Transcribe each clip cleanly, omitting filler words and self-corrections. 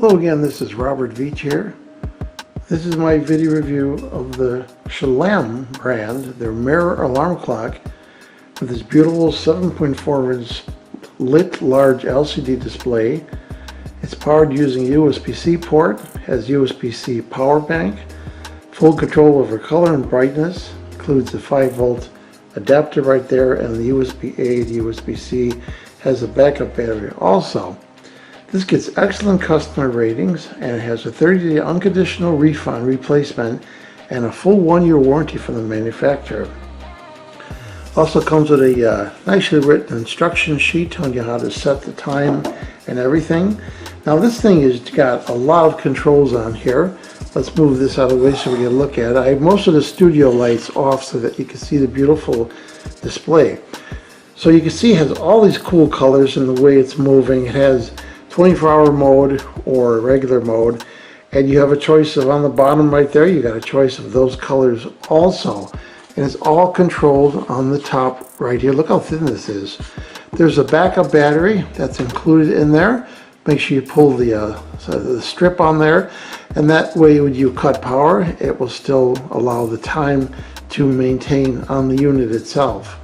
Hello again, this is Robert Veach here. This is my video review of the SZELAM brand, their mirror alarm clock with this beautiful 7.4-inch lit large LCD display. It's powered using USB-C port, has USB-C power bank, full control over color and brightness, includes the 5-volt adapter right there, and the USB-A to USB-C has a backup battery also. This gets excellent customer ratings and it has a 30-day unconditional refund replacement and a full 1-year warranty from the manufacturer. Also comes with a nicely written instruction sheet telling you how to set the time and everything. Now this thing has got a lot of controls on here. Let's move this out of the way so we can look at it. I have most of the studio lights off so that you can see the beautiful display. So you can see it has all these cool colors in the way it's moving. It has 24-hour mode or regular mode, and you have a choice of, on the bottom right there, you got a choice of those colors also, and it's all controlled on the top right here. Look how thin this is. There's a backup battery that's included in there. Make sure you pull the strip on there, and that way when you cut power it will still allow the time to maintain on the unit itself.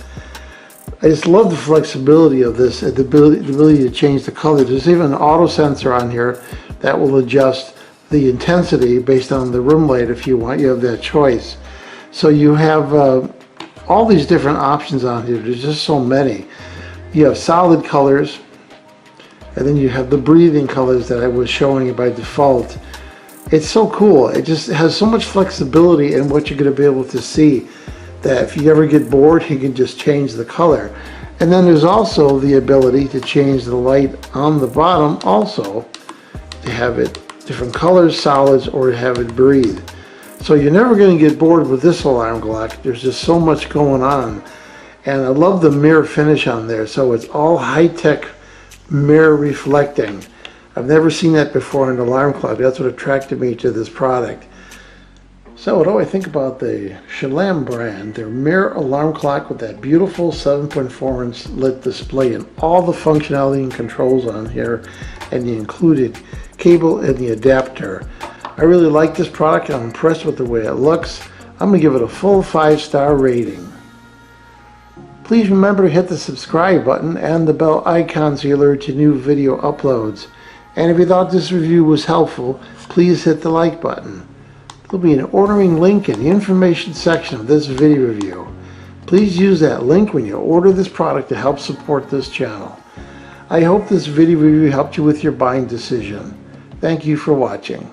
I just love the flexibility of this, the ability to change the color. There's even an auto sensor on here that will adjust the intensity based on the room light if you want. You have that choice. So you have all these different options on here. There's just so many. You have solid colors, and then you have the breathing colors that I was showing you by default. It's so cool. It just has so much flexibility in what you're going to be able to see, that if you ever get bored, you can just change the color. And then there's also the ability to change the light on the bottom also, to have it different colors, solids, or to have it breathe. So you're never going to get bored with this alarm clock. There's just so much going on. And I love the mirror finish on there. So it's all high-tech mirror reflecting. I've never seen that before in an alarm clock. That's what attracted me to this product. So what do I think about the SZELAM brand? Their mirror alarm clock with that beautiful 7.4-inch lit display and all the functionality and controls on here, and the included cable and the adapter. I really like this product. I'm impressed with the way it looks. I'm going to give it a full 5-star rating. Please remember to hit the subscribe button and the bell icon so you're alerted to new video uploads. And if you thought this review was helpful, please hit the like button. There'll be an ordering link in the information section of this video review. Please use that link when you order this product to help support this channel. I hope this video review helped you with your buying decision. Thank you for watching.